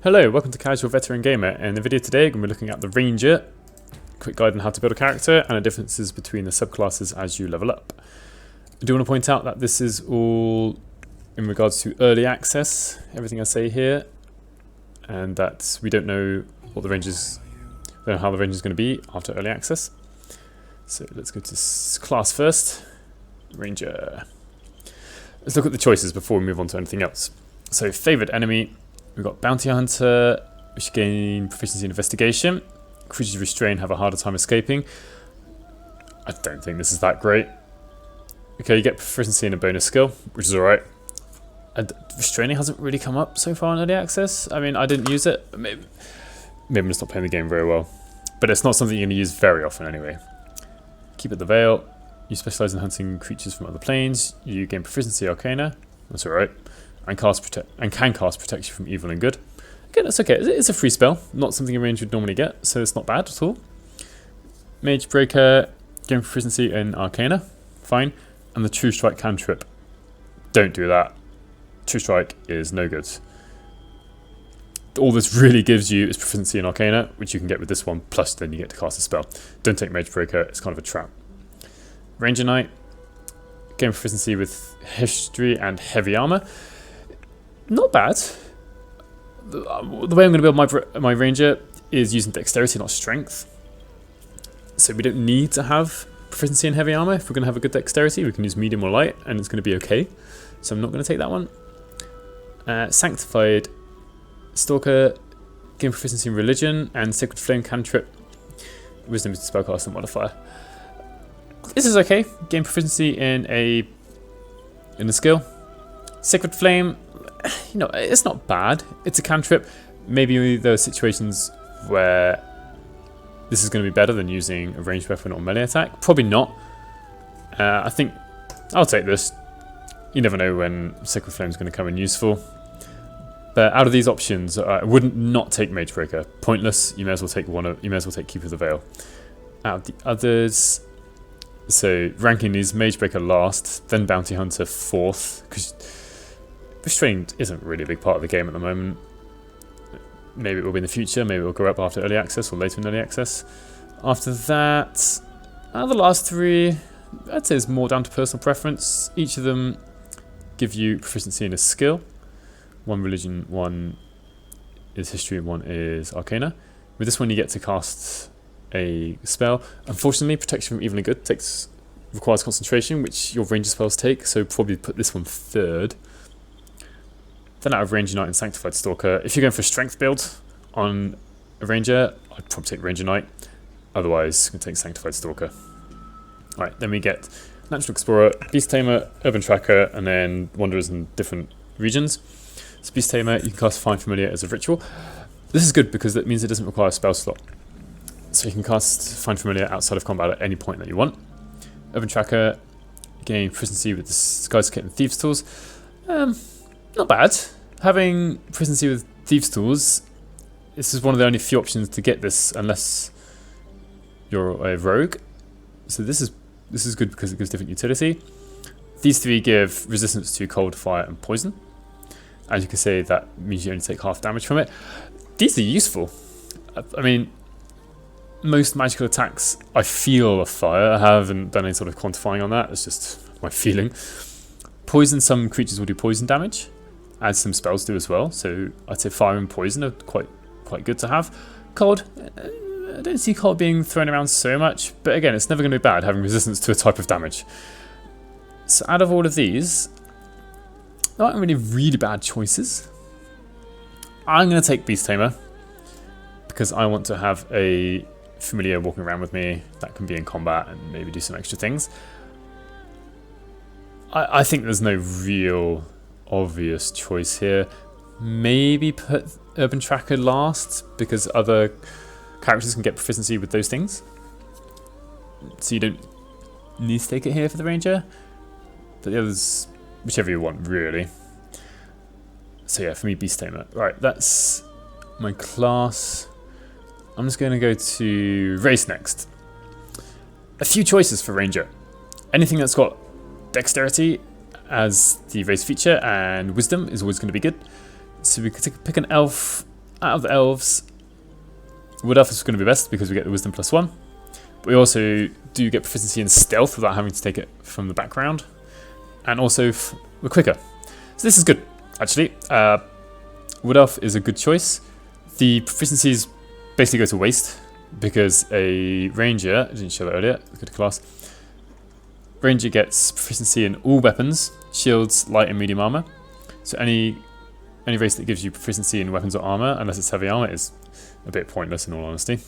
Hello, welcome to Casual Veteran Gamer. In the video today, I'm going to be looking at the Ranger, quick guide on how to build a character, and the differences between the subclasses as you level up. I do want to point out that this is all in regards to early access, everything I say here, and that we don't know what the Ranger's, how the Ranger is going to be after early access. So let's go to class first. Ranger. Let's look at the choices before we move on to anything else. So favourite enemy. We've got Bounty Hunter, which gain proficiency in investigation. Creatures restrained have a harder time escaping. I don't think this is that great. Okay, you get proficiency in a bonus skill, which is alright. And restraining hasn't really come up so far in early access. I mean, I didn't use it. Maybe I'm just not playing the game very well. But it's not something you're going to use very often anyway. Keep it the Veil. You specialise in hunting creatures from other planes. You gain proficiency Arcana. That's alright. And can cast protection from evil and good. Again, that's okay. It's a free spell, not something a range would normally get, so it's not bad at all. Mage Breaker, gain proficiency in Arcana, fine. And the True Strike cantrip. Don't do that. True Strike is no good. All this really gives you is proficiency in Arcana, which you can get with this one, plus then you get to cast a spell. Don't take Mage Breaker, it's kind of a trap. Ranger Knight, gain proficiency with History and Heavy Armor. Not bad. The way I'm going to build my Ranger is using Dexterity, not Strength. So we don't need to have proficiency in Heavy Armor. If we're going to have a good Dexterity, we can use Medium or Light, and it's going to be okay. So I'm not going to take that one. Sanctified Stalker, gain proficiency in Religion, and Sacred Flame cantrip. Wisdom is the spellcaster modifier. This is okay. Gain proficiency in a skill. Sacred Flame, you know, it's not bad. It's a cantrip. Maybe there are situations where this is going to be better than using a ranged weapon or melee attack. Probably not. I think I'll take this. You never know when Sacred Flame is going to come in useful. But out of these options, I wouldn't not take Mage Breaker. Pointless. You may as well take one. You may as well take Keeper of the Veil. Out of the others, so ranking is Mage Breaker last, then Bounty Hunter fourth, because Restrained isn't really a big part of the game at the moment. Maybe it will be in the future, maybe it will go up after early access or later in early access. After that, the last three, I'd say is more down to personal preference. Each of them give you proficiency in a skill. One Religion, one is History, and one is Arcana. With this one you get to cast a spell. Unfortunately, Protection from Evil and Good requires concentration, which your Ranger spells take, so probably put this one third. Then out of Ranger Knight and Sanctified Stalker, if you're going for a strength build on a Ranger, I'd probably take Ranger Knight. Otherwise, I'm going to take Sanctified Stalker. Alright, then we get Natural Explorer, Beast Tamer, Urban Tracker, and then Wanderers in different regions. So Beast Tamer, you can cast Find Familiar as a ritual. This is good because that means it doesn't require a spell slot. So you can cast Find Familiar outside of combat at any point that you want. Urban Tracker, gain proficiency with the Disguise Kit and Thieves Tools. Not bad. Having proficiency with Thieves Tools, this is one of the only few options to get this unless you're a rogue. So this is good because it gives different utility. These three give resistance to cold, fire, and poison. As you can say, that means you only take half damage from it. These are useful. I mean, most magical attacks I feel are fire. I haven't done any sort of quantifying on that. It's just my feeling. Poison, some creatures will do poison damage, as some spells do as well. So I'd say fire and poison are quite good to have. Cold, I don't see cold being thrown around so much, but again, it's never going to be bad having resistance to a type of damage. So out of all of these, there aren't really bad choices. I'm going to take Beast Tamer because I want to have a familiar walking around with me that can be in combat and maybe do some extra things. I think there's no real obvious choice here. Maybe put Urban Tracker last because other characters can get proficiency with those things. So you don't need to take it here for the Ranger. But the others, whichever you want, really. So yeah, for me, Beast Tamer. Right, that's my class. I'm just going to go to Race next. A few choices for Ranger. Anything that's got Dexterity as the race feature, and Wisdom is always going to be good. So we could pick an elf out of the elves, Wood Elf is going to be best because we get the Wisdom +1. But we also do get proficiency in Stealth without having to take it from the background. And also, we're quicker. So this is good, actually. Wood Elf is a good choice. The proficiencies basically go to waste because a Ranger, I didn't show that earlier, go to class. Ranger gets proficiency in all weapons, shields, light and medium armor. So any race that gives you proficiency in weapons or armor, unless it's heavy armor, is a bit pointless in all honesty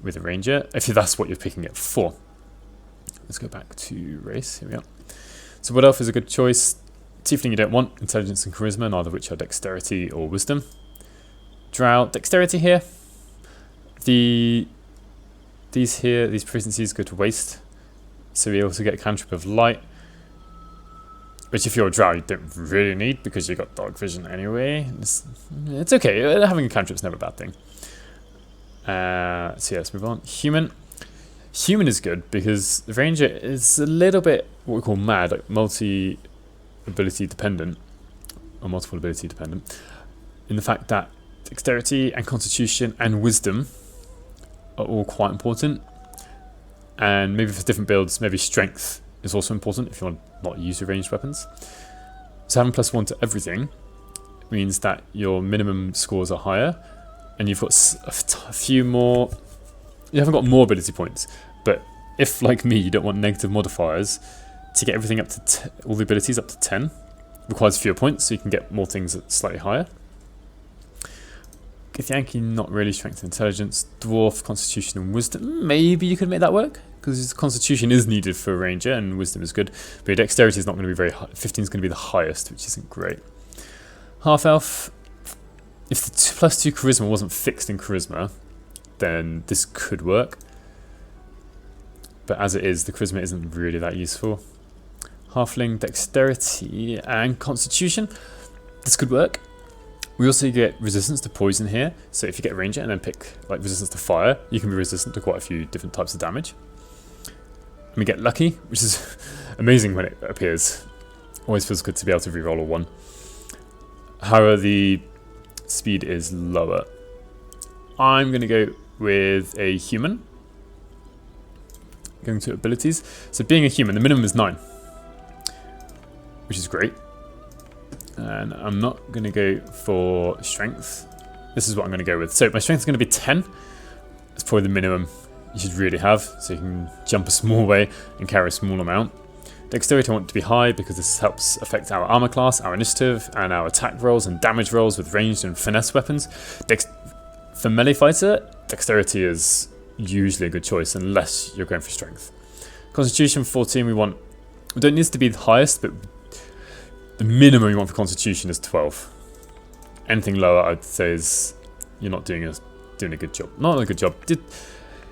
with a Ranger, if that's what you're picking it for. Let's go back to race, here we are. So Wood Elf is a good choice. Tiefling you don't want, intelligence and charisma, neither of which are dexterity or wisdom. Drow, dexterity here. These proficiencies go to waste. So we also get a cantrip of light, which if you're a Drow you don't really need because you've got dark vision anyway. It's okay, having a cantrip's never a bad thing. So yeah, let's move on. Human is good because the Ranger is a little bit what we call mad, like multi-ability dependent, or multiple ability dependent, in the fact that dexterity and constitution and wisdom are all quite important. And maybe for different builds, maybe strength is also important if you want to not use your ranged weapons. So having +1 to everything means that your minimum scores are higher, and you've got a few more. You haven't got more ability points, but if, like me, you don't want negative modifiers, to get everything up to all the abilities up to 10 requires fewer points, so you can get more things at slightly higher. Githyanki, not really strength and intelligence. Dwarf, constitution and wisdom. Maybe you could make that work, because constitution is needed for a ranger and wisdom is good. But your dexterity is not going to be very high. 15 is going to be the highest, which isn't great. Half elf. If the +2 charisma wasn't fixed in charisma, then this could work. But as it is, the charisma isn't really that useful. Halfling, dexterity and constitution. This could work. We also get resistance to poison here, so if you get a ranger and then pick like resistance to fire, you can be resistant to quite a few different types of damage. And we get lucky, which is amazing when it appears. Always feels good to be able to reroll a 1. However, the speed is lower. I'm going to go with a human. Going to abilities. So being a human, the minimum is 9, which is great. And I'm not going to go for strength. This is what I'm going to go with. So my strength is going to be 10. It's probably the minimum you should really have, so you can jump a small way and carry a small amount. Dexterity I want to be high because this helps affect our armor class, our initiative, and our attack rolls and damage rolls with ranged and finesse weapons. For melee fighter, dexterity is usually a good choice unless you're going for strength. Constitution 14 we don't need this to be the highest, but the minimum you want for constitution is 12. Anything lower, I'd say, is you're not doing a good job. Not a good job.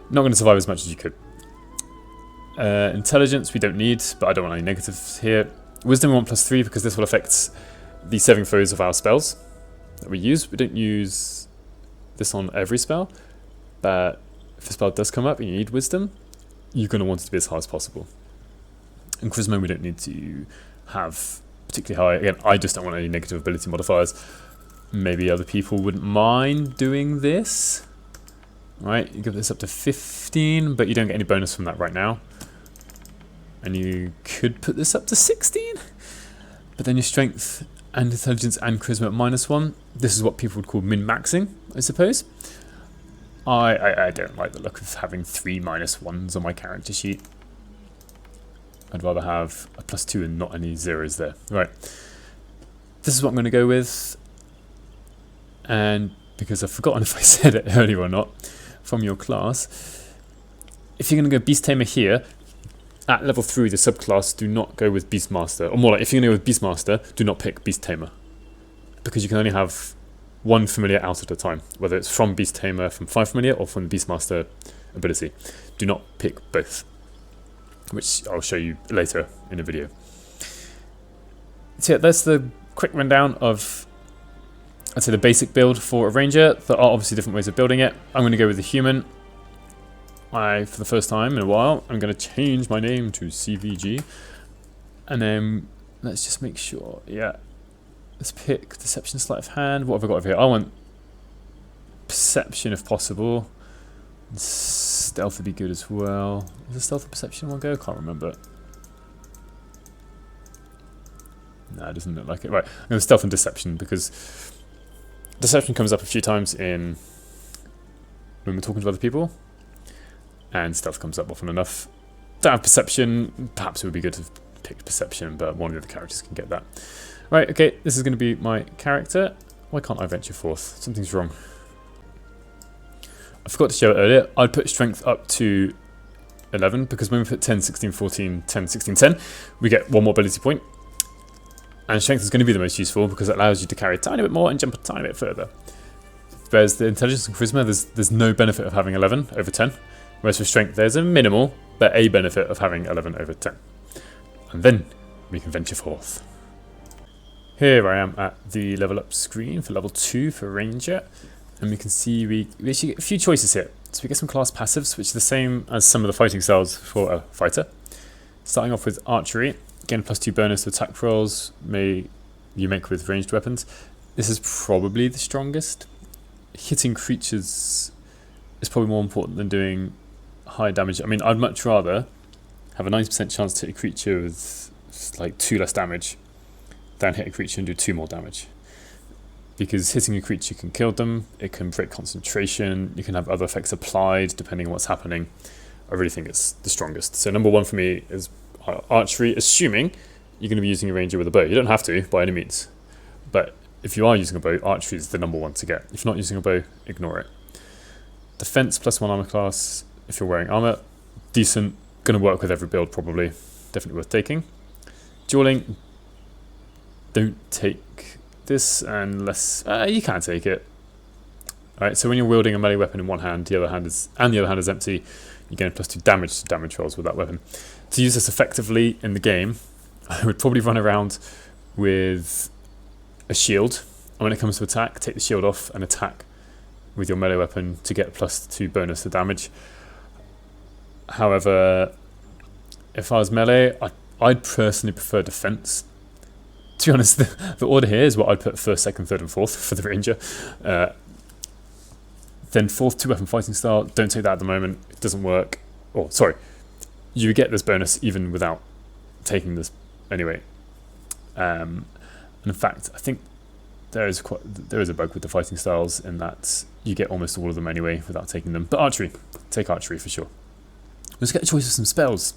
Not going to survive as much as you could. Intelligence we don't need, but I don't want any negatives here. Wisdom we want +3 because this will affect the saving throws of our spells that we use. We don't use this on every spell, but if a spell does come up and you need wisdom, you're going to want it to be as high as possible. And charisma we don't need to have particularly high. Again, I just don't want any negative ability modifiers. Maybe other people wouldn't mind doing this. Right, you give this up to 15, but you don't get any bonus from that right now. And you could put this up to 16, but then your strength and intelligence and charisma at -1. This is what people would call min-maxing, I suppose. I don't like the look of having 3 -1s on my character sheet. I'd rather have a +2 and not any zeros there. Right, this is what I'm going to go with. And because I've forgotten if I said it earlier or not, from your class, if you're going to go Beast Tamer here, at level 3 the subclass, do not go with Beastmaster. Or more like, if you're going to go with Beastmaster, do not pick Beast Tamer. Because you can only have one familiar out at a time, whether it's from Beast Tamer, from 5 familiar, or from the Beastmaster ability. Do not pick both, which I'll show you later in a video. So yeah, that's the quick rundown of, I'd say, the basic build for a ranger. There are obviously different ways of building it. I'm going to go with the human. For the first time in a while, I'm going to change my name to CVG. And then let's just make sure, yeah. Let's pick Deception, Sleight of Hand. What have I got over here? I want perception if possible. Stealth would be good as well. Is it stealth or perception in one go? I can't remember. No, it doesn't look like it. Right, I'm going to stealth and deception because deception comes up a few times in when we're talking to other people, and stealth comes up often enough. Don't have perception. Perhaps it would be good to pick perception, but one of the other characters can get that. Right, okay, this is going to be my character. Why can't I venture forth? Something's wrong. I forgot to show it earlier. I'd put strength up to 11 because when we put 10, 16, 14, 10, 16, 10, we get one more ability point. And strength is going to be the most useful because it allows you to carry a tiny bit more and jump a tiny bit further. Whereas the intelligence and charisma, there's no benefit of having 11 over 10. Whereas for strength, there's a minimal, but a benefit of having 11 over 10. And then we can venture forth. Here I am at the level up screen for level 2 for Ranger. And we can see we actually get a few choices here. So we get some class passives, which are the same as some of the fighting styles for a fighter. Starting off with archery. Again, +2 bonus to attack rolls you make with ranged weapons. This is probably the strongest. Hitting creatures is probably more important than doing high damage. I mean, I'd much rather have a 90% chance to hit a creature with like 2 less damage than hit a creature and do 2 more damage. Because hitting a creature can kill them, it can break concentration, you can have other effects applied depending on what's happening. I really think it's the strongest. So number 1 for me is archery, assuming you're going to be using a ranger with a bow. You don't have to, by any means. But if you are using a bow, archery is the number 1 to get. If you're not using a bow, ignore it. Defense +1 armor class, if you're wearing armor, decent, going to work with every build probably. Definitely worth taking. Dueling, don't take this unless you can take it. Alright, so when you're wielding a melee weapon in one hand, the other hand is empty, you gain +2 damage to damage rolls with that weapon. To use this effectively in the game, I would probably run around with a shield, and when it comes to attack, take the shield off and attack with your melee weapon to get +2 bonus to damage. However, if I was melee, I'd personally prefer defense. To be honest, the order here is what I'd put first, second, third, and fourth for the ranger. Then fourth, 2-weapon fighting style. Don't take that at the moment. It doesn't work. Oh, sorry. You get this bonus even without taking this anyway. And in fact, I think there is a bug with the fighting styles in that you get almost all of them anyway without taking them. But archery, take archery for sure. Let's get a choice of some spells.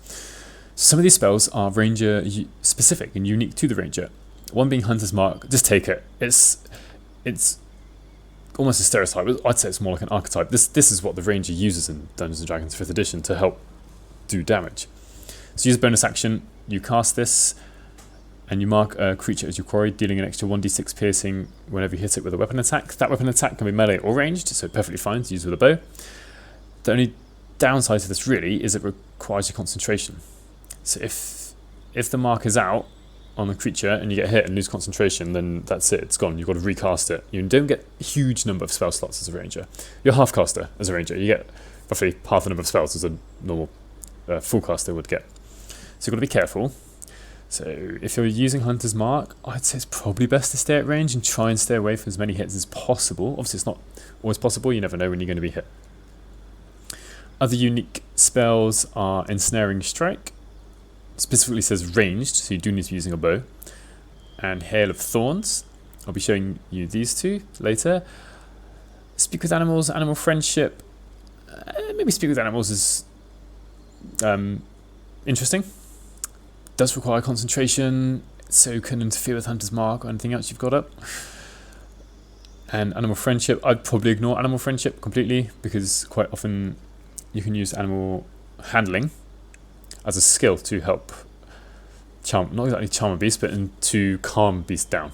Some of these spells are ranger specific and unique to the ranger. One being Hunter's Mark. Just take it. It's almost a stereotype. I'd say it's more like an archetype. This is what the ranger uses in Dungeons & Dragons 5th edition to help do damage. So use a bonus action, you cast this, and you mark a creature as your quarry, dealing an extra 1d6 piercing whenever you hit it with a weapon attack. That weapon attack can be melee or ranged, so perfectly fine to use with a bow. The only downside to this really is it requires your concentration. So if the mark is out on the creature and you get hit and lose concentration, then that's it, it's gone. You've got to recast it. You don't get a huge number of spell slots as a ranger. You're half caster as a ranger. You get roughly half the number of spells as a normal full caster would get. So you've got to be careful. So if you're using Hunter's Mark, I'd say it's probably best to stay at range and try and stay away from as many hits as possible. Obviously it's not always possible, you never know when you're going to be hit. Other unique spells are Ensnaring Strike. Specifically says ranged, so you do need to be using a bow. And Hail of Thorns. I'll be showing you these two later. Speak with Animals, Animal Friendship. Maybe Speak with Animals is interesting. Does require concentration, so can interfere with Hunter's Mark or anything else you've got up. And Animal Friendship, I'd probably ignore Animal Friendship completely because quite often you can use animal handling as a skill to help charm, not exactly charm a beast, but to calm a beast down.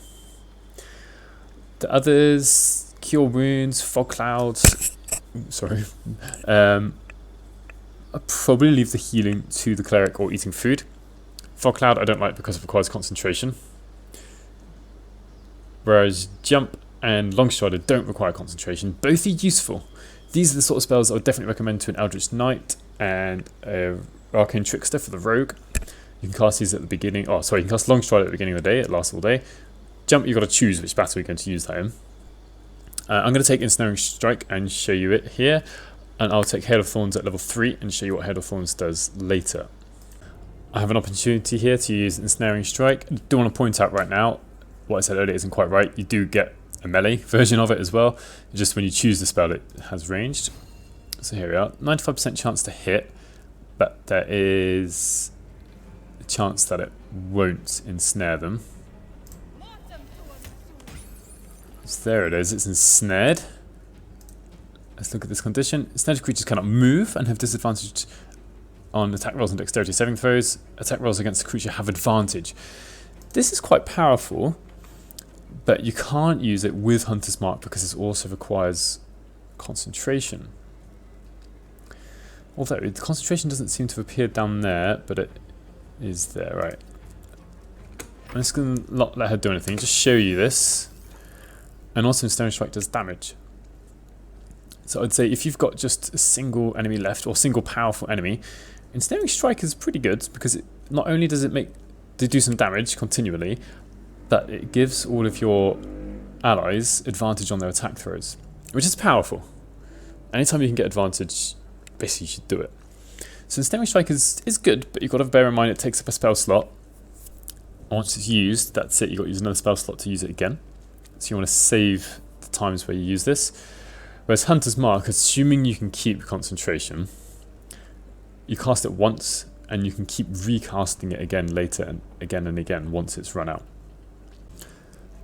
The others, Cure Wounds, Fog Clouds, sorry. I'll probably leave the healing to the cleric or eating food. Fog Cloud I don't like because it requires concentration. Whereas Jump and Longstrider don't require concentration. Both are useful. These are the sort of spells I would definitely recommend to an Eldritch Knight and Arcane Trickster for the Rogue. You can cast these at the beginning. Oh, sorry, you can cast Longstrider at the beginning of the day. It lasts all day. Jump, you've got to choose which battle you're going to use that in. I'm going to take Ensnaring Strike and show you it here, and I'll take Hail of Thorns at level 3 and show you what Hail of Thorns does later. I have an opportunity here to use Ensnaring Strike. I do want to point out right now, what I said earlier isn't quite right. You do get a melee version of it as well. Just when you choose the spell, it has ranged. So here we are, 95% chance to hit, but there is a chance that it won't ensnare them. So there it is, it's ensnared. Let's look at this condition. Ensnared creatures cannot move and have disadvantage on attack rolls and dexterity saving throws. Attack rolls against the creature have advantage. This is quite powerful, but you can't use it with Hunter's Mark because this also requires concentration. Although the concentration doesn't seem to have appeared down there, but it is there, right? I'm just going to not let her do anything, just show you this. And also Ensnaring Strike does damage. So I'd say if you've got just a single enemy left, or single powerful enemy, Ensnaring Strike is pretty good because it, not only does it do some damage continually, but it gives all of your allies advantage on their attack throws, which is powerful. Anytime you can get advantage, basically you should do it. So Ensnaring Strike is good, but you've got to bear in mind it takes up a spell slot. Once it's used, that's it, you've got to use another spell slot to use it again. So you want to save the times where you use this. Whereas Hunter's Mark, assuming you can keep concentration, you cast it once and you can keep recasting it again later and again once it's run out.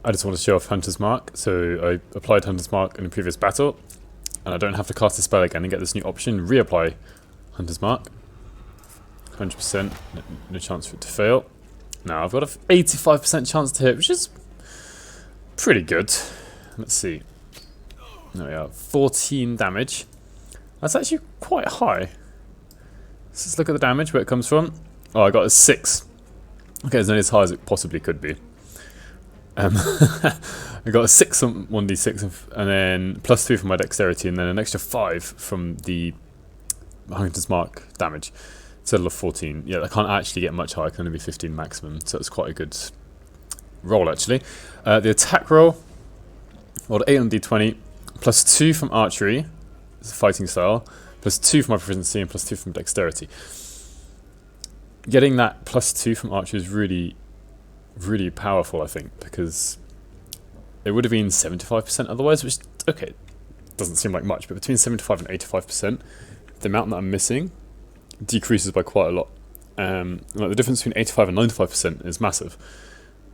I just want to show off Hunter's Mark. So I applied Hunter's Mark in a previous battle, and I don't have to cast the spell again and get this new option, reapply Hunter's Mark. 100%, no chance for it to fail. Now I've got an 85% chance to hit, which is pretty good. Let's see. There we are, 14 damage. That's actually quite high. Let's look at the damage, where it comes from. Oh, I got a 6. Okay, it's only as high as it possibly could be. I got a 6 on 1d6, and then +3 from my dexterity, and then an extra 5 from the Hunter's Mark damage. Total of 14. Yeah, I can't actually get much higher, it can only be 15 maximum, so it's quite a good roll actually. The attack roll, rolled 8 on d20, +2 from archery, it's a fighting style, +2 from my proficiency, and +2 from dexterity. Getting that +2 from archery is really, really powerful, I think, because it would have been 75% otherwise, which, okay, doesn't seem like much, but between 75 and 85%, the amount that I'm missing decreases by quite a lot. Like the difference between 85 and 95% is massive.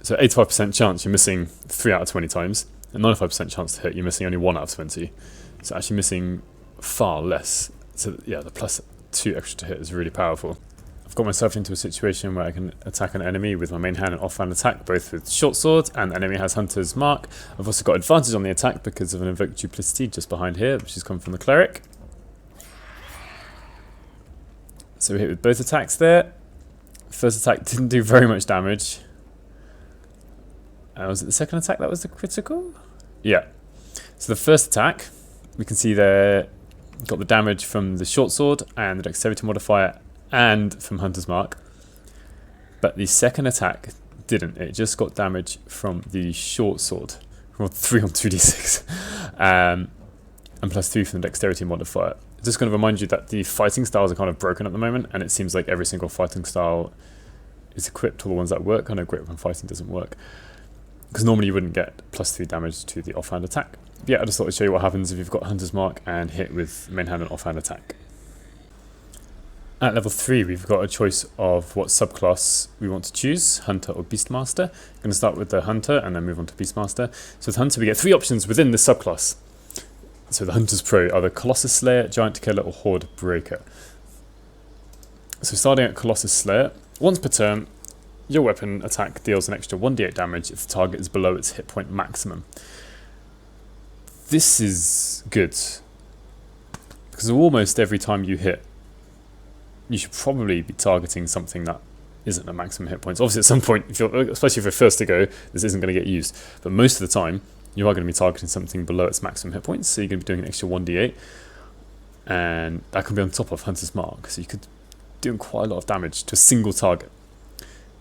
So 85% chance you're missing 3 out of 20 times, and 95% chance to hit you're missing only 1 out of 20. So actually missing far less. So yeah, the +2 extra to hit is really powerful. I've got myself into a situation where I can attack an enemy with my main hand and offhand attack, both with short sword, and the enemy has Hunter's Mark. I've also got advantage on the attack because of an invoked duplicity just behind here, which has come from the cleric. So we hit with both attacks there. First attack didn't do very much damage. Was it the second attack that was the critical? Yeah. So the first attack, we can see there, got the damage from the short sword and the dexterity modifier and from Hunter's Mark. But the second attack didn't. It just got damage from the short sword. Rolled 3 on 2d6. And +3 from the dexterity modifier. Just going to remind you that the fighting styles are kind of broken at the moment, and it seems like every single fighting style is equipped to the ones that work. I know Great Weapon Fighting doesn't work, because normally you wouldn't get +3 damage to the offhand attack. But yeah, I just thought I'd show you what happens if you've got Hunter's Mark and hit with main hand and offhand attack. At level 3, we've got a choice of what subclass we want to choose, Hunter or Beastmaster. I'm going to start with the Hunter and then move on to Beastmaster. So with Hunter, we get 3 options within this subclass. So the Hunter's Pro are the Colossus Slayer, Giant Killer, or Horde Breaker. So starting at Colossus Slayer, once per turn, your weapon attack deals an extra 1d8 damage if the target is below its hit point maximum. This is good, because almost every time you hit, you should probably be targeting something that isn't at maximum hit points. Obviously at some point, especially if you're first to go, this isn't going to get used. But most of the time, you are going to be targeting something below its maximum hit points, so you're going to be doing an extra 1d8, and that can be on top of Hunter's Mark, so you could do quite a lot of damage to a single target.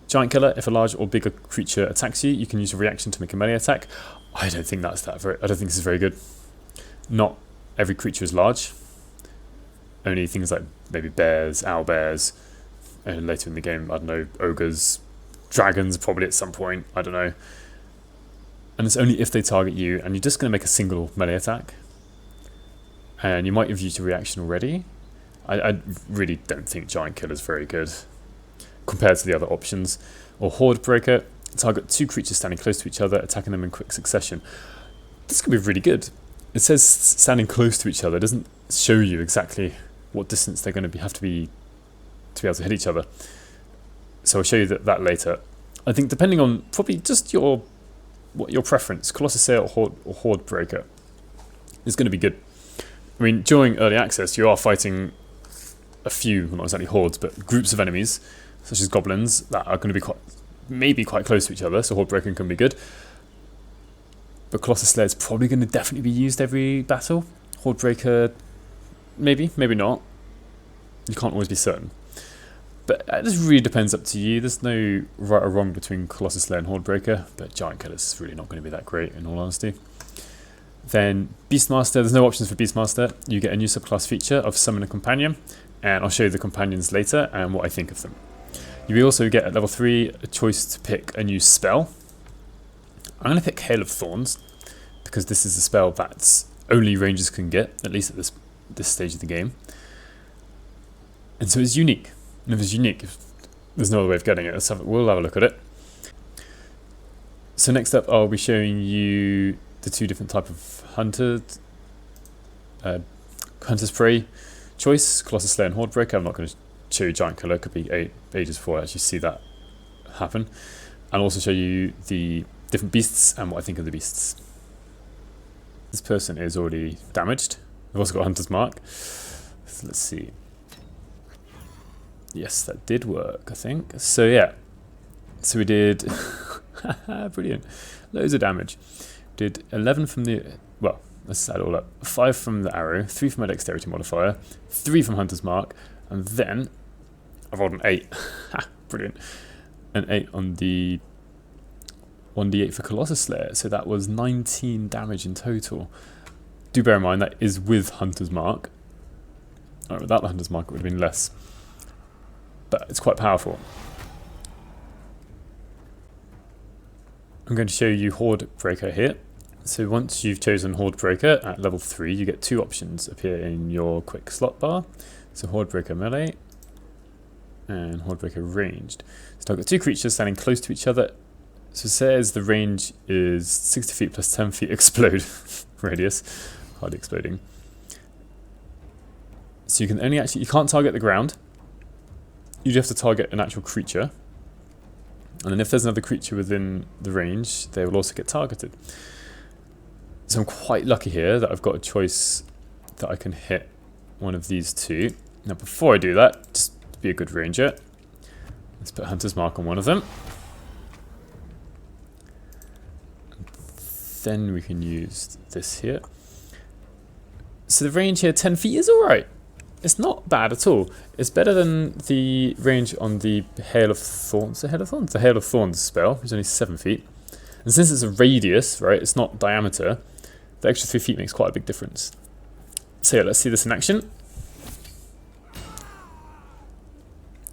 Giant Killer, if a large or bigger creature attacks you, you can use a reaction to make a melee attack. I don't think this is very good. Not every creature is large. Only things like maybe bears, owlbears, and later in the game, I don't know, ogres, dragons probably at some point, I don't know. And it's only if they target you, and you're just going to make a single melee attack. And you might have used a reaction already. I really don't think Giant Killer is very good compared to the other options. Or Horde Breaker, target 2 creatures standing close to each other, attacking them in quick succession. This could be really good. It says standing close to each other, it doesn't show you exactly what distance they're going to have to be able to hit each other. So I'll show you that later. I think depending on probably just your preference, Colossus Sail or Horde Breaker is going to be good. I mean, during early access, you are fighting a few, well, not exactly hordes, but groups of enemies, such as goblins, that are going to be maybe quite close to each other, so Horde Breaker can be good. But Colossus Slayer is probably going to definitely be used every battle. Horde Breaker, maybe not. You can't always be certain. But it just really depends up to you. There's no right or wrong between Colossus Slayer and Horde Breaker, but Giant Killer is really not going to be that great, in all honesty. Then Beastmaster, there's no options for Beastmaster. You get a new subclass feature of Summon a Companion, and I'll show you the companions later and what I think of them. You will also get at level 3 a choice to pick a new spell. I'm going to pick Hail of Thorns, because this is a spell that only rangers can get, at least at this stage of the game. And so it's unique. And if it's unique, there's no other way of getting it. We'll have a look at it. So next up, I'll be showing you the 2 different type of hunter's prey choice, Colossus Slayer and Horde Breaker. I'm not going to show you Giant Killer. It could be ages before I actually see that happen. And also show you the different beasts and what I think of the beasts. This person is already damaged. I've also got Hunter's Mark. So let's see. Yes, that did work, I think. So yeah. So we did... brilliant. Loads of damage. Did 11 from the... Well, let's add it all up. 5 from the arrow, 3 from my dexterity modifier, 3 from Hunter's Mark, and then I rolled an 8. Brilliant. An 8 on the 1d8 for Colossus Slayer. So that was 19 damage in total. Do bear in mind that is with Hunter's Mark. Oh, without the Hunter's Mark it would have been less. But it's quite powerful. I'm going to show you Horde Breaker here. So once you've chosen Horde Breaker at level 3, you get 2 options appear in your quick slot bar. So Horde Breaker Melee and Horde Breaker Ranged. So I've got 2 creatures standing close to each other. So it says the range is 60 feet plus 10 feet explode radius. Hardly exploding. So you can only you can't target the ground. You have to target an actual creature. And then if there's another creature within the range, they will also get targeted. So I'm quite lucky here that I've got a choice that I can hit one of these 2. Now before I do that, just to be a good ranger, let's put Hunter's Mark on one of them. And then we can use this here. So the range here, 10 feet, is alright. It's not bad at all. It's better than the range on the Hail of Thorns. The Hail of Thorns? The Hail of Thorns spell, which is only 7 feet. And since it's a radius, right, it's not diameter, the extra 3 feet makes quite a big difference. So yeah, let's see this in action.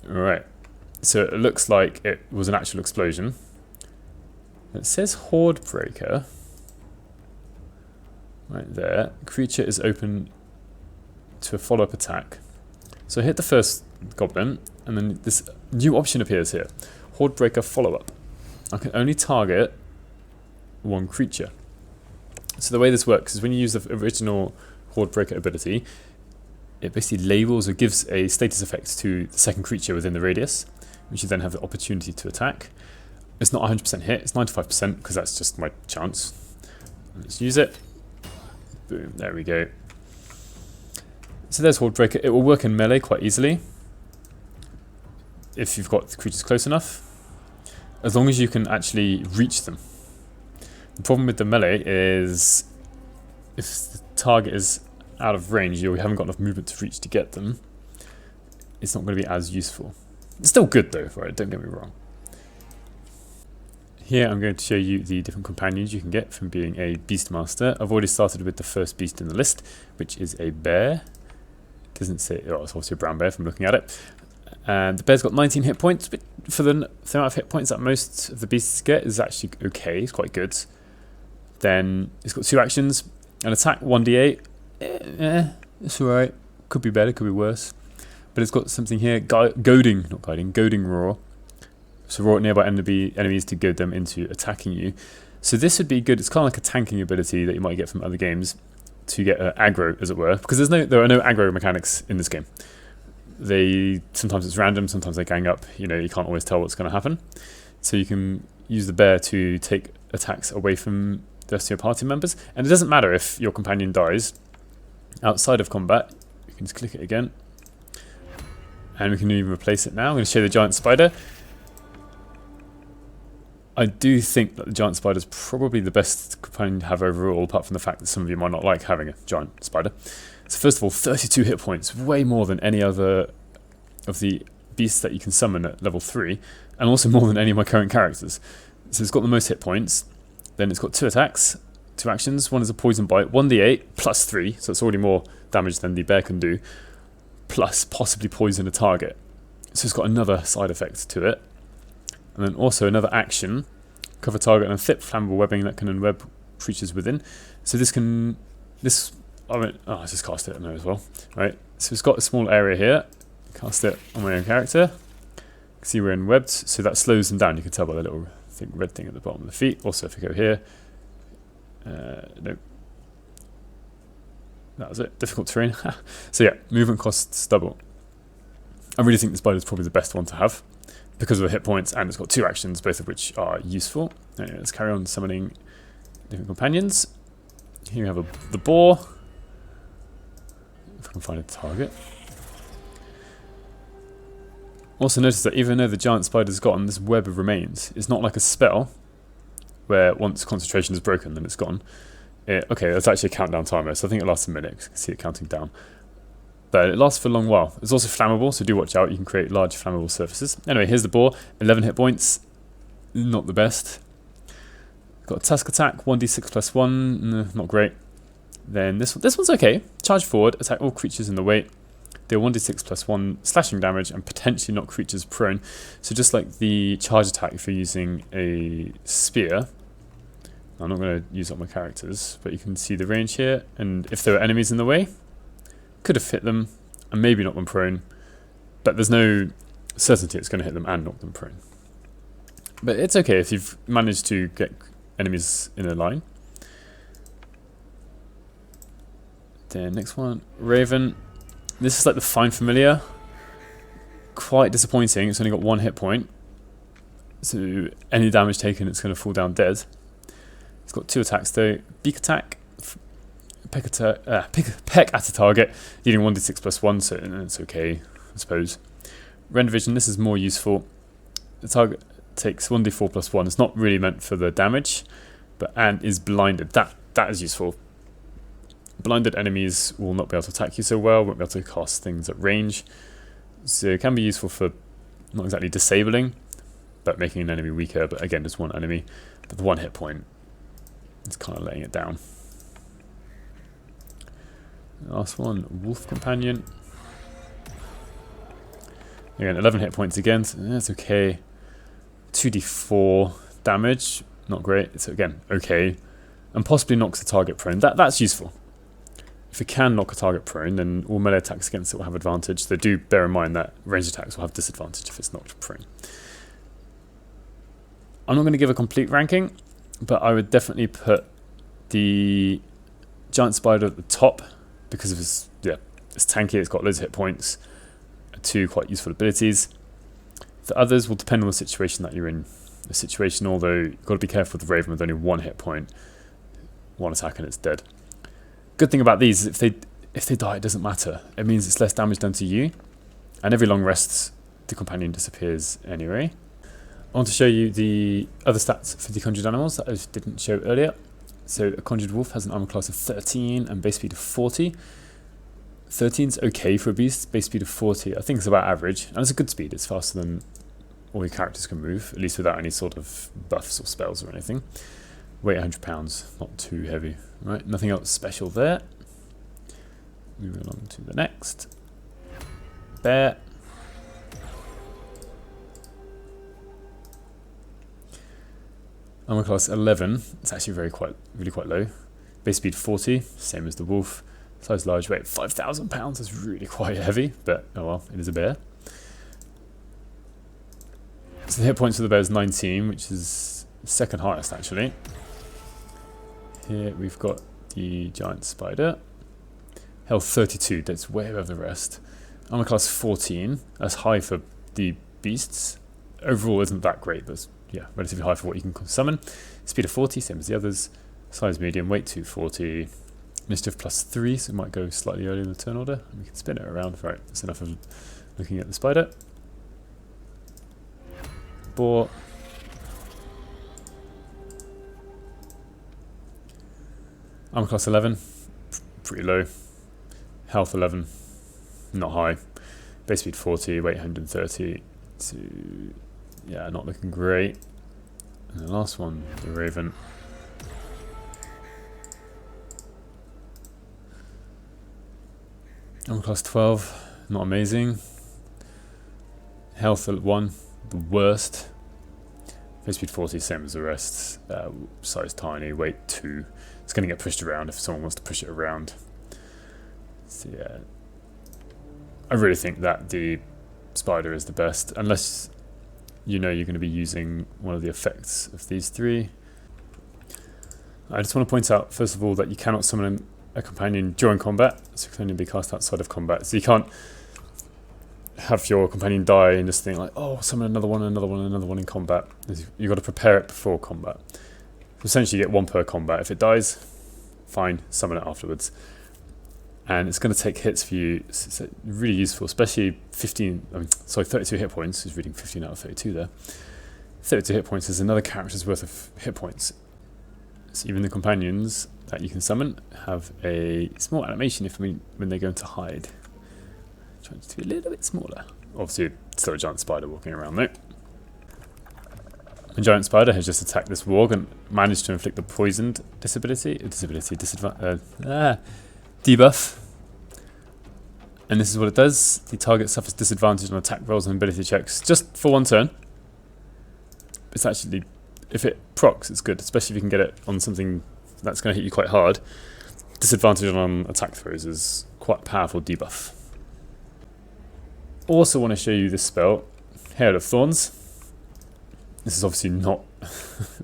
Alright. So it looks like it was an actual explosion. It says Horde Breaker. Right there. Creature is open to a follow-up attack. So I hit the first goblin, and then this new option appears here. Horde Breaker follow-up. I can only target 1 creature. So the way this works is when you use the original Horde Breaker ability, it basically labels or gives a status effect to the second creature within the radius, which you then have the opportunity to attack. It's not 100% hit, it's 95% because that's just my chance. Let's use it. Boom, there we go. So there's Horde Breaker. It will work in melee quite easily if you've got the creatures close enough, as long as you can actually reach them. The problem with the melee is if the target is out of range, you haven't got enough movement to reach to get them, it's not going to be as useful. It's still good though, right? Don't get me wrong. Here I'm going to show you the different companions you can get from being a Beastmaster. I've already started with the first beast in the list, which is a bear. It doesn't say, oh, it's obviously a brown bear from looking at it. And the bear's got 19 hit points, but for the amount of hit points that most of the beasts get is actually okay, it's quite good. Then it's got 2 actions, an attack 1d8, it's alright, could be better, could be worse. But it's got something here, goading roar. So roar at nearby enemies to goad them into attacking you. So this would be good. It's kind of like a tanking ability that you might get from other games to get aggro, as it were, because there are no aggro mechanics in this game. Sometimes it's random, sometimes they gang up. You can't always tell what's going to happen. So you can use the bear to take attacks away from the rest of your party members, and it doesn't matter if your companion dies outside of combat. You can just click it again, and we can even replace it now. I'm going to show the giant spider. I do think that the giant spider is probably the best companion to have overall, apart from the fact that some of you might not like having a giant spider. So first of all, 32 hit points, way more than any other of the beasts that you can summon at level 3, and also more than any of my current characters. So it's got the most hit points. Then it's got 2 attacks, 2 actions. One is a poison bite, 1d8 plus 3, so it's already more damage than the bear can do, plus possibly poison a target. So it's got another side effect to it. And then also another action, cover target and thick flammable webbing that can unweb creatures within. So I just cast it in there as well. Right, so it's got a small area here. Cast it on my own character. See we're unwebbed, so that slows them down. You can tell by the little red thing at the bottom of the feet. Also, if we go here, nope. That was it. Difficult terrain. So yeah, movement costs double. I really think the spider is probably the best one to have, because of the hit points, and it's got 2 actions, both of which are useful. Anyway, let's carry on summoning different companions. Here we have the boar. If I can find a target. Also notice that even though the giant spider's gone, this web remains. It's not like a spell, where once concentration is broken, then it's gone. Okay, that's actually a countdown timer, so I think it lasts a minute. You can see it counting down. But it lasts for a long while. It's also flammable, so do watch out. You can create large flammable surfaces. Anyway, here's the boar. 11 hit points. Not the best. Got a tusk attack, 1d6 plus 1. Not great. Then this one's okay. Charge forward, attack all creatures in the way. Deal 1d6 plus 1 slashing damage and potentially knock creatures prone. So just like the charge attack if you're using a spear. I'm not going to use up my characters, but you can see the range here. And if there are enemies in the way, could have hit them and maybe knock them prone, but there's no certainty it's going to hit them and knock them prone. But it's okay if you've managed to get enemies in a line. Then next one, Raven. This is like the Fine Familiar. Quite disappointing. It's only got 1 hit point, so any damage taken, it's going to fall down dead. It's got 2 attacks though. Beak attack. Peck at a target, dealing 1d6 plus 1, so it's okay, I suppose. Rend Vision, this is more useful. The target takes 1d4 plus 1. It's not really meant for the damage, and is blinded. That is useful. Blinded enemies will not be able to attack you so well, won't be able to cast things at range. So it can be useful for not exactly disabling, but making an enemy weaker. But again, just one enemy. But the 1 hit point is kind of laying it down. Last one, Wolf Companion. Again, 11 hit points again, so that's okay. 2d4 damage, not great. It's again okay, and possibly knocks the target prone. That's useful. If it can knock a target prone, then all melee attacks against it will have advantage. So do bear in mind that ranged attacks will have disadvantage if it's knocked prone. I'm not going to give a complete ranking, but I would definitely put the giant spider at the top, because of it's tanky, it's got loads of hit points, 2 quite useful abilities. The others will depend on the situation that you're in. The situation, although you've got to be careful with the Raven with only 1 hit point, 1 attack and it's dead. Good thing about these is if they die, it doesn't matter. It means it's less damage done to you, and every long rest, the companion disappears anyway. I want to show you the other stats for the conjured animals that I didn't show earlier. So a conjured wolf has an armor class of 13 and base speed of 40. 13's okay for a beast, base speed of 40 I think it's about average, and it's a good speed. It's faster than all your characters can move, at least without any sort of buffs or spells or anything. Weight £100, not too heavy. Right, nothing else special there. Moving on to the next. Bear. Armor class 11. It's actually really quite low. Base speed 40, same as the wolf. Size large, weight £5,000. Is really quite heavy, but oh well, it is a bear. So the hit points for the bear is 19, which is second highest actually. Here we've got the giant spider. Health 32, that's way above the rest. Armor class 14, that's high for the beasts. Overall isn't that great, but yeah, relatively high for what you can summon. Speed of 40, same as the others. Size medium, weight 240. Mischief plus 3, so it might go slightly earlier in the turn order. We can spin it around. Right, that's enough of looking at the spider. Boar. Armor class 11, pretty low. Health 11, not high. Base speed 40, weight 130. Yeah, not looking great. And the last one, the raven. Armor class 12, not amazing. Health 1, the worst. Base speed 40, same as the rest. Size tiny, weight 2. It's going to get pushed around if someone wants to push it around. So yeah, I really think that the spider is the best, unless you know you're going to be using one of the effects of these three. I just want to point out, first of all, that you cannot summon a companion during combat, so it can only be cast outside of combat. So you can't have your companion die and just think like, oh, summon another one in combat. You've got to prepare it before combat. So essentially you get one per combat. If it dies, fine, summon it afterwards. And it's going to take hits for you. It's really useful, especially 32 hit points. Is reading 15 out of 32 there. 32 hit points is another character's worth of hit points. So even the companions that you can summon have a small animation when they go into hide. Trying to be a little bit smaller. Obviously, still a giant spider walking around though. A giant spider has just attacked this warg and managed to inflict the poisoned debuff. And this is what it does. The target suffers disadvantage on attack rolls and ability checks just for one turn. It's actually, if it procs, it's good, especially if you can get it on something that's going to hit you quite hard. Disadvantage on attack throws is quite a powerful debuff. Also want to show you this spell, Hail of Thorns. This is obviously not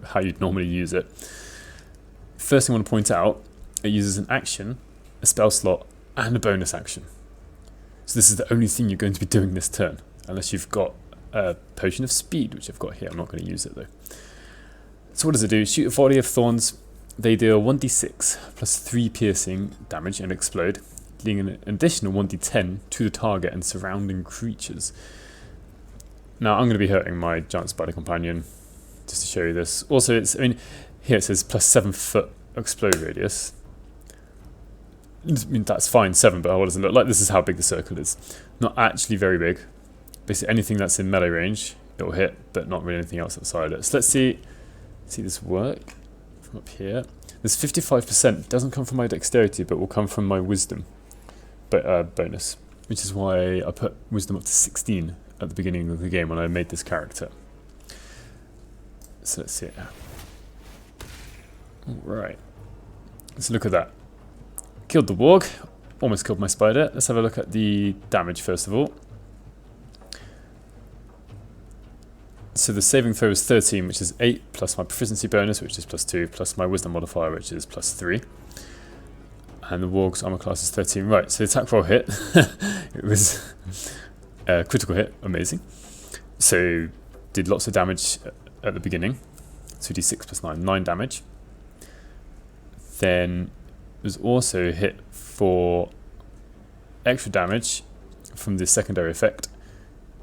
how you'd normally use it. First thing I want to point out, it uses an action, a spell slot, and a bonus action. So this is the only thing you're going to be doing this turn, unless you've got a potion of speed, which I've got here. I'm not going to use it though. So what does it do? Shoot a volley of thorns. They deal 1d6 plus 3 piercing damage and explode, dealing an additional 1d10 to the target and surrounding creatures. Now I'm going to be hurting my giant spider companion just to show you this. Also, here it says plus 7 foot explode radius. That's fine, 7, but what does it look like? This is how big the circle is. Not actually very big. Basically anything that's in melee range, it will hit, but not really anything else outside it. So let's see this work from up here. This 55% doesn't come from my dexterity, but will come from my wisdom bonus, which is why I put wisdom up to 16 at the beginning of the game when I made this character. So let's see it. Alright. Let's look at that. Killed the warg, almost killed my spider. Let's have a look at the damage first of all. So the saving throw is 13, which is 8, plus my proficiency bonus, which is plus 2, plus my wisdom modifier, which is plus 3. And the warg's armor class is 13. Right, so the attack roll hit. It was a critical hit, amazing. So did lots of damage at the beginning. 2d6 plus 9, 9 damage. Then was also hit for extra damage from the secondary effect.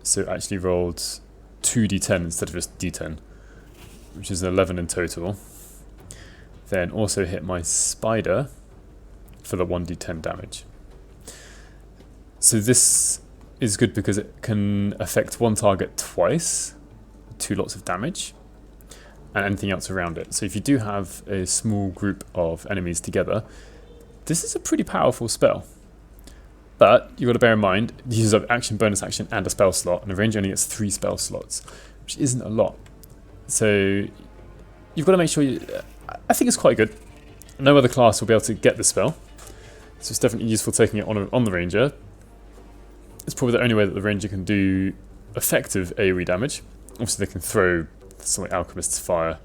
So it actually rolled 2d10 instead of just d10, which is 11 in total. Then also hit my spider for the 1d10 damage. So this is good because it can affect one target twice 2 lots of damage and anything else around it. So if you do have a small group of enemies together, this is a pretty powerful spell. But you've got to bear in mind, it uses up action, bonus action, and a spell slot, and a ranger only gets 3 spell slots, which isn't a lot. So you've got to make sure I think it's quite good. No other class will be able to get the spell, so it's definitely useful taking it on the ranger. It's probably the only way that the ranger can do effective AoE damage. Obviously they can throw something like Alchemist's Fire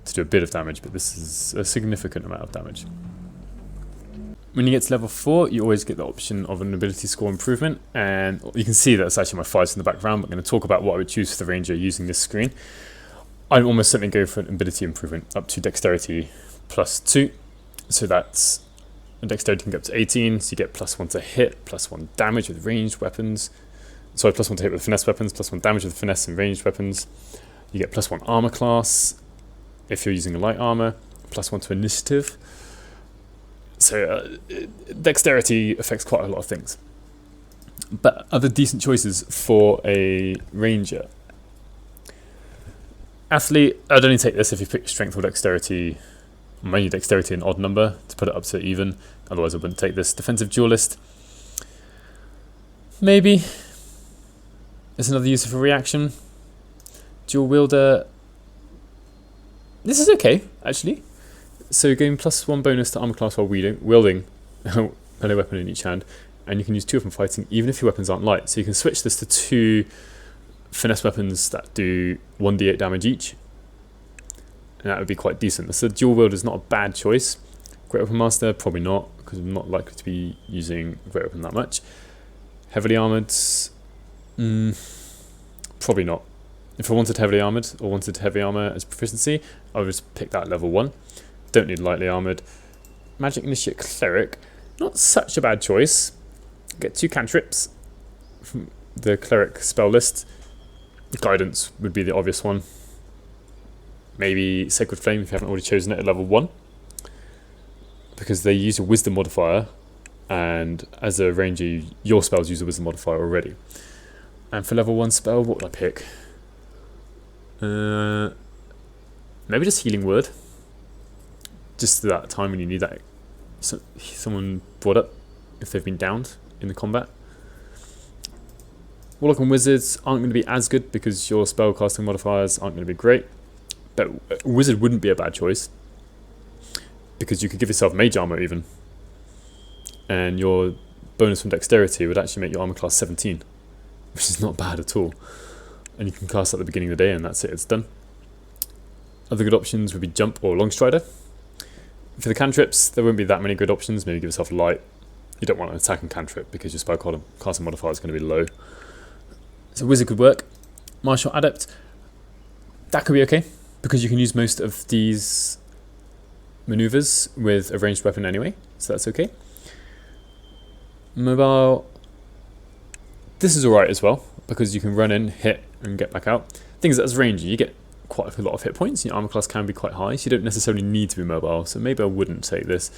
to do a bit of damage, but this is a significant amount of damage. When you get to level 4, you always get the option of an ability score improvement, and you can see that's actually my fights in the background. I'm going to talk about what I would choose for the ranger using this screen. I'd almost certainly go for an ability improvement up to dexterity +2, so that's dexterity can get up to 18, so you get +1 to hit, +1 damage with ranged weapons. Sorry, +1 to hit with finesse weapons, +1 damage with finesse and ranged weapons. You get +1 armor class if you're using a light armor, +1 to initiative. So dexterity affects quite a lot of things. But other decent choices for a ranger. Athlete, I'd only take this if you pick strength or dexterity, mainly dexterity an odd number to put it up to even, otherwise I wouldn't take this. Defensive duelist, maybe. There's another use for reaction. Dual wielder, this is okay actually. So gain +1 bonus to armor class while wielding a melee weapon in each hand, and you can use 2 of them fighting even if your weapons aren't light. So you can switch this to 2 finesse weapons that do 1d8 damage each, and that would be quite decent. So dual wielder is not a bad choice. Great Weapon Master, probably not, because I'm not likely to be using Great Weapon that much. Heavily armoured, probably not. If I wanted heavily armoured or wanted heavy armour as proficiency, I would just pick that level 1. Don't need lightly armoured. Magic Initiate Cleric, not such a bad choice. Get 2 cantrips from the Cleric spell list. Guidance would be the obvious one. Maybe Sacred Flame if you haven't already chosen it at level 1. Because they use a Wisdom modifier, and as a ranger, your spells use a Wisdom modifier already. And for level 1 spell, what would I pick? Maybe just Healing Word. Just that time when you need that someone brought up if they've been downed in the combat. Warlock and Wizards aren't going to be as good because your spellcasting modifiers aren't going to be great. But Wizard wouldn't be a bad choice because you could give yourself Mage Armor even, and your bonus from Dexterity would actually make your armor class 17, which is not bad at all. And you can cast at the beginning of the day and that's it, it's done. Other good options would be Jump or Longstrider. For the cantrips, there won't be that many good options. Maybe give yourself Light. You don't want an attacking cantrip because your spellcasting modifier is going to be low. So Wizard could work. Martial Adept, that could be okay because you can use most of these maneuvers with a ranged weapon anyway, so that's okay. Mobile, this is alright as well because you can run in, hit, and get back out. Things that as ranger, you get quite a lot of hit points. Your armor class can be quite high, so you don't necessarily need to be mobile. So maybe I wouldn't take this.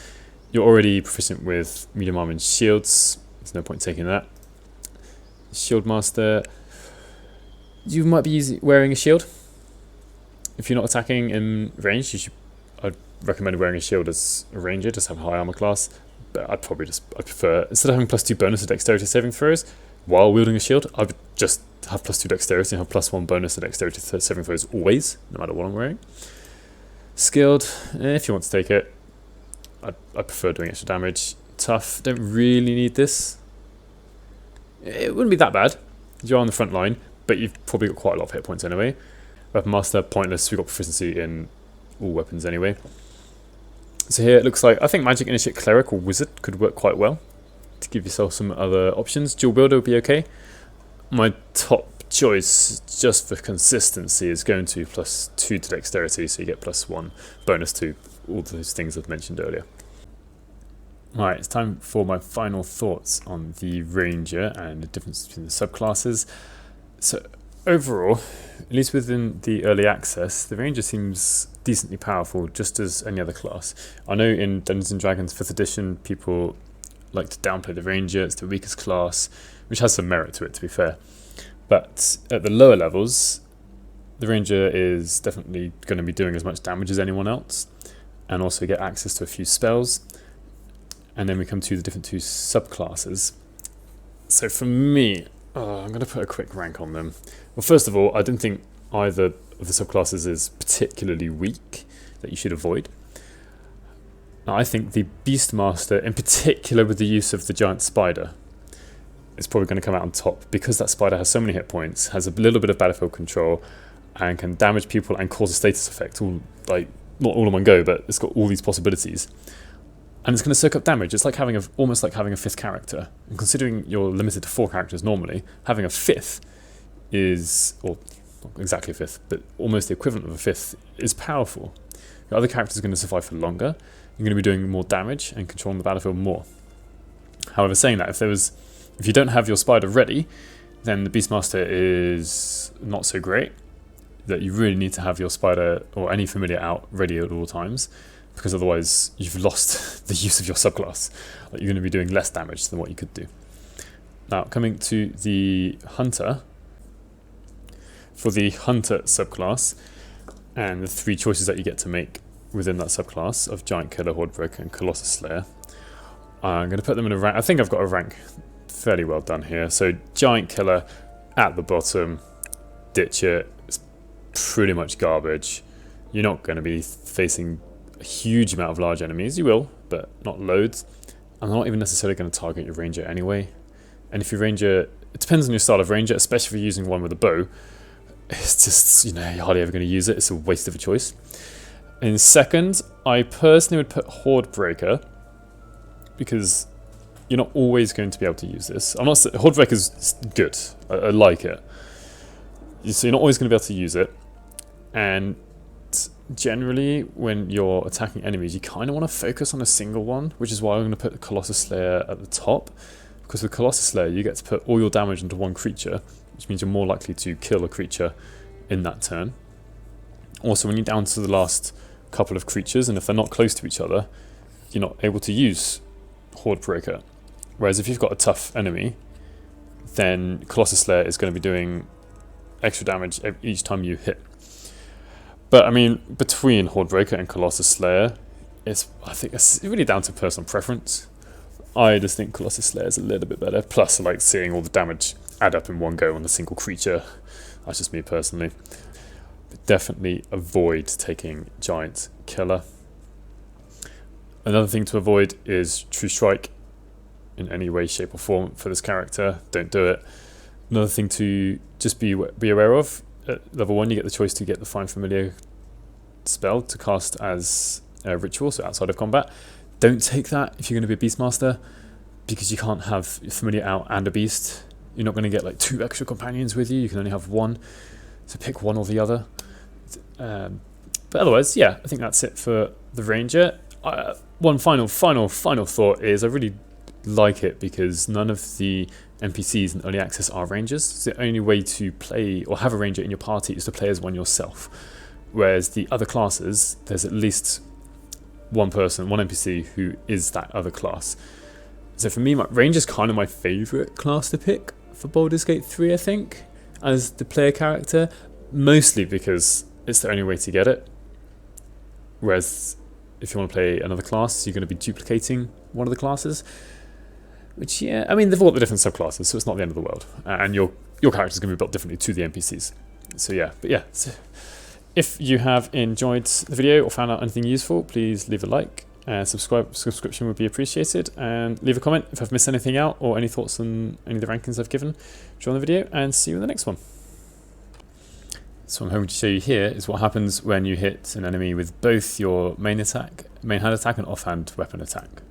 You're already proficient with medium armor and shields. There's no point taking that. Shield Master, you might be wearing a shield. If you're not attacking in range, I'd recommend wearing a shield as a ranger, just have a high armor class. But I prefer, instead of having +2 bonus to dexterity saving throws while wielding a shield, I would just have +2 dexterity and have +1 bonus to dexterity saving throws always, no matter what I'm wearing. Skilled, if you want to take it, I prefer doing extra damage. Tough, don't really need this. It wouldn't be that bad. You're on the front line, but you've probably got quite a lot of hit points anyway. Weapon Master, pointless. We've got proficiency in all weapons anyway. So here it looks like, I think Magic Initiate Cleric or Wizard could work quite well to give yourself some other options. Dual Wielder would be okay. My top choice, just for consistency, is going to +2 to Dexterity, so you get +1 bonus to all those things I've mentioned earlier. Alright, it's time for my final thoughts on the Ranger and the difference between the subclasses. So overall, at least within the early access, the Ranger seems decently powerful, just as any other class. I know in Dungeons & Dragons 5th edition, people like to downplay the Ranger, it's the weakest class, which has some merit to it, to be fair. But at the lower levels, the ranger is definitely going to be doing as much damage as anyone else, and also get access to a few spells. And then we come to the different two subclasses. So for me, I'm going to put a quick rank on them. Well, first of all, I don't think either of the subclasses is particularly weak that you should avoid. Now, I think the Beastmaster, in particular with the use of the giant spider, is probably going to come out on top, because that spider has so many hit points, has a little bit of battlefield control, and can damage people and cause a status effect, all like not all in one go, but it's got all these possibilities. And it's going to soak up damage. It's like having almost like having a fifth character. And considering you're limited to 4 characters normally, having a fifth is, or not exactly a fifth, but almost the equivalent of a fifth, is powerful. Your other characters are going to survive for longer. You're going to be doing more damage and controlling the battlefield more. However, saying that, if you don't have your spider ready, then the Beastmaster is not so great. That you really need to have your spider or any familiar out ready at all times, because otherwise you've lost the use of your subclass. Like, you're going to be doing less damage than what you could do. Now, coming to the Hunter. For the Hunter subclass, and the 3 choices that you get to make within that subclass of Giant Killer, Hordebreaker, and Colossus Slayer, I'm going to put them in a rank. I think I've got a rank fairly well done here. So Giant Killer at the bottom, ditch it. It's pretty much garbage. You're not going to be facing a huge amount of large enemies. You will, but not loads. And they're not even necessarily going to target your ranger anyway. And if your ranger, it depends on your style of ranger, especially if you're using one with a bow. It's just, you're hardly ever going to use it. It's a waste of a choice. In second, I personally would put Hordebreaker, because you're not always going to be able to use this. I'm not saying Hordebreaker is good. I like it. So you're not always going to be able to use it. And generally, when you're attacking enemies, you kind of want to focus on a single one, which is why I'm going to put the Colossus Slayer at the top. Because with Colossus Slayer, you get to put all your damage into one creature, which means you're more likely to kill a creature in that turn. Also, when you're down to the last couple of creatures, and if they're not close to each other, you're not able to use Hordebreaker. Whereas if you've got a tough enemy, then Colossus Slayer is going to be doing extra damage each time you hit. But I mean, between Hordebreaker and Colossus Slayer, I think it's really down to personal preference. I just think Colossus Slayer is a little bit better. Plus, I like seeing all the damage add up in one go on a single creature. That's just me personally. But definitely avoid taking Giant Killer. Another thing to avoid is True Strike in any way, shape or form for this character. Don't do it. Another thing to just be aware of, at level 1 you get the choice to get the Find Familiar spell to cast as a ritual, so outside of combat. Don't take that if you're going to be a Beastmaster, because you can't have Familiar out and a Beast. You're not going to get like 2 extra companions with you, you can only have 1, so pick one or the other. But otherwise, yeah, I think that's it for the Ranger. One final thought is I really like it because none of the NPCs in Early Access are Rangers. So the only way to play or have a Ranger in your party is to play as one yourself. Whereas the other classes, there's at least one person, one NPC who is that other class. So for me, Ranger's kind of my favourite class to pick for Baldur's Gate 3, I think, as the player character. Mostly because it's the only way to get it. Whereas if you want to play another class, you're going to be duplicating one of the classes. Which, yeah, I mean, they've all got the different subclasses, so it's not the end of the world. And your character's going to be built differently to the NPCs. So yeah, but yeah. So if you have enjoyed the video or found out anything useful, please leave a like. Subscription would be appreciated. And leave a comment if I've missed anything out or any thoughts on any of the rankings I've given during the video. And see you in the next one. So what I'm hoping to show you here is what happens when you hit an enemy with both your main hand attack and offhand weapon attack.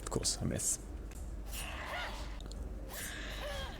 Of course, I miss.